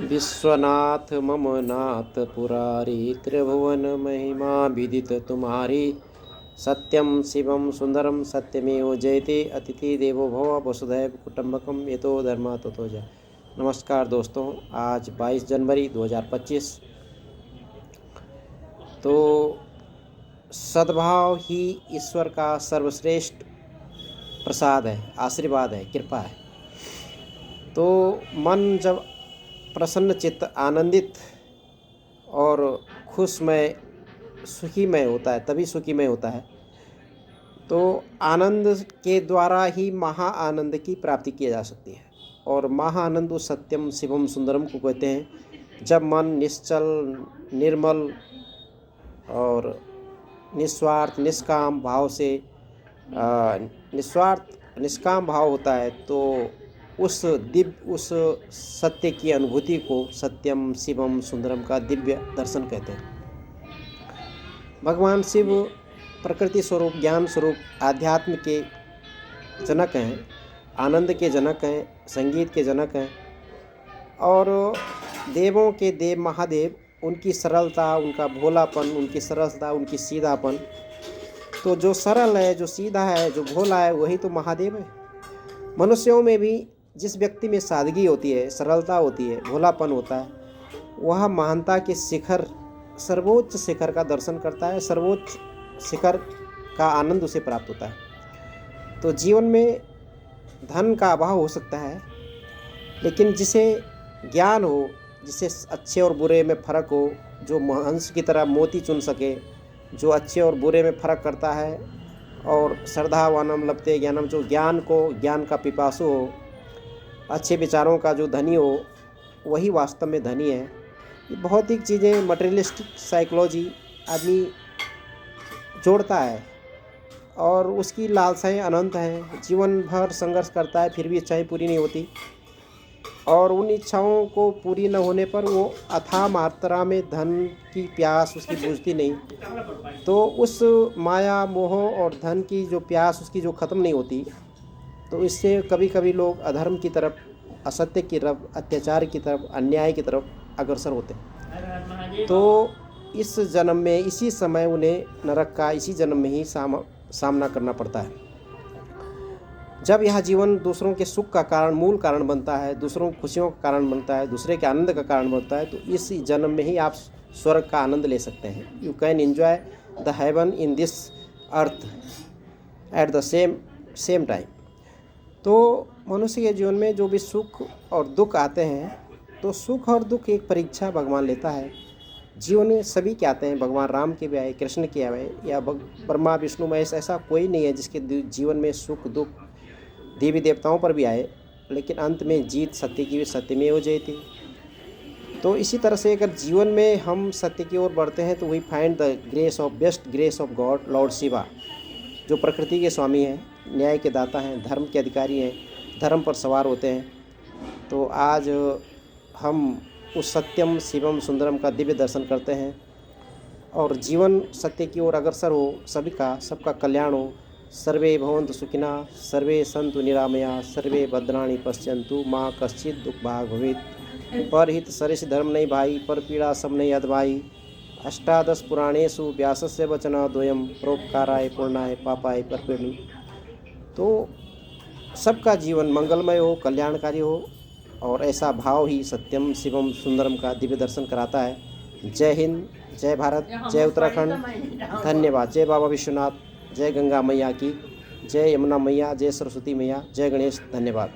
विश्वनाथ मम नाथ पुरारी त्रिभुवन महिमा विदित तुम्हारी। सत्यम शिवम सुंदरम सत्यमेव जयते अतिथि देवो भव वसुधैव कुटुंबकम यतो धर्मा ततो जय। नमस्कार दोस्तों, आज 22 जनवरी 2025। तो सद्भाव ही ईश्वर का सर्वश्रेष्ठ प्रसाद है, आशीर्वाद है, कृपा है। तो मन जब प्रसन्न चित्त, आनंदित और खुशमय, सुखीमय होता है, तभी सुखीमय होता है। तो आनंद के द्वारा ही महा आनंद की प्राप्ति की जा सकती है। और महा आनंद उस सत्यम शिवम सुंदरम को कहते हैं जब मन निश्चल, निर्मल और निस्वार्थ निष्काम भाव से निष्काम भाव होता है। तो उस सत्य की अनुभूति को सत्यम शिवम सुंदरम का दिव्य दर्शन कहते हैं। भगवान शिव प्रकृति स्वरूप, ज्ञान स्वरूप, आध्यात्म के जनक हैं, आनंद के जनक हैं, संगीत के जनक हैं और देवों के देव महादेव। उनकी सरलता, उनका भोलापन, उनकी सरलता, उनकी सीधापन। तो जो सरल है, जो सीधा है, जो भोला है, वही तो महादेव है। मनुष्यों में भी जिस व्यक्ति में सादगी होती है, सरलता होती है, भोलापन होता है, वह महानता के शिखर, सर्वोच्च शिखर का दर्शन करता है, सर्वोच्च शिखर का आनंद उसे प्राप्त होता है। तो जीवन में धन का अभाव हो सकता है, लेकिन जिसे ज्ञान हो, जिसे अच्छे और बुरे में फ़र्क हो, जो हंस की तरह मोती चुन सके, जो अच्छे और बुरे में फ़र्क करता है, और श्रद्धावानम लभते ज्ञानम, जो ज्ञान का पिपासु हो, अच्छे विचारों का जो धनी हो, वही वास्तव में धनी है। ये भौतिक चीज़ें, मटेरियलिस्टिक साइकोलॉजी आदमी जोड़ता है और उसकी लालसाएं अनंत हैं। जीवन भर संघर्ष करता है, फिर भी इच्छाएं पूरी नहीं होती और उन इच्छाओं को पूरी न होने पर वो अथाह मात्रा में धन की प्यास उसकी बुझती नहीं। तो उस माया, मोह और धन की जो प्यास उसकी जो ख़त्म नहीं होती, तो इससे कभी कभी लोग अधर्म की तरफ, असत्य की तरफ, अत्याचार की तरफ, अन्याय की तरफ अग्रसर होते हैं। तो इस जन्म में, इसी समय उन्हें नरक का इसी जन्म में ही सामना करना पड़ता है। जब यह जीवन दूसरों के सुख का कारण, मूल कारण बनता है, दूसरों की खुशियों का कारण बनता है, दूसरे के आनंद का कारण बनता है, तो इस जन्म में ही आप स्वर्ग का आनंद ले सकते हैं। You can enjoy the heaven in this earth at the same time. तो मनुष्य के जीवन में जो भी सुख और दुख आते हैं, तो सुख और दुख एक परीक्षा भगवान लेता है। जीवन में सभी के आते हैं, भगवान राम के भी आए, कृष्ण के आए, या ब्रह्मा विष्णु महेश, ऐसा कोई नहीं है जिसके जीवन में सुख दुख, देवी देवताओं पर भी आए, लेकिन अंत में जीत सत्य की भी सत्यमेव जयते। तो इसी तरह से अगर जीवन में हम सत्य की ओर बढ़ते हैं तो we find the best grace of God, Lord Shiva, जो प्रकृति के स्वामी हैं, न्याय के दाता हैं, धर्म के अधिकारी हैं, धर्म पर सवार होते हैं। तो आज हम उस सत्यम शिवम सुंदरम का दिव्य दर्शन करते हैं और जीवन सत्य की ओर अग्रसर हो, सबका कल्याण हो। सर्वे भवन्तु सुखिनः, सर्वे सन्तु निरामया, सर्वे भद्राणि पश्यन्तु मा कश्चित् दुःखभाग् भवेत्। परहित सरिस धर्म नहीं भाई, पर पीड़ा सब नहीं अधभाई। अष्टादश पुराणेषु व्यासस्य वचनद्वयं, परोपकाराय पूर्णाय पापाय परपिणी। तो सबका जीवन मंगलमय हो, कल्याणकारी हो, और ऐसा भाव ही सत्यम शिवम सुंदरम का दिव्य दर्शन कराता है। जय हिंद, जय भारत, जय उत्तराखंड, धन्यवाद। जय बाबा विश्वनाथ, जय गंगा मैया की, जय यमुना मैया, जय सरस्वती मैया, जय गणेश, धन्यवाद।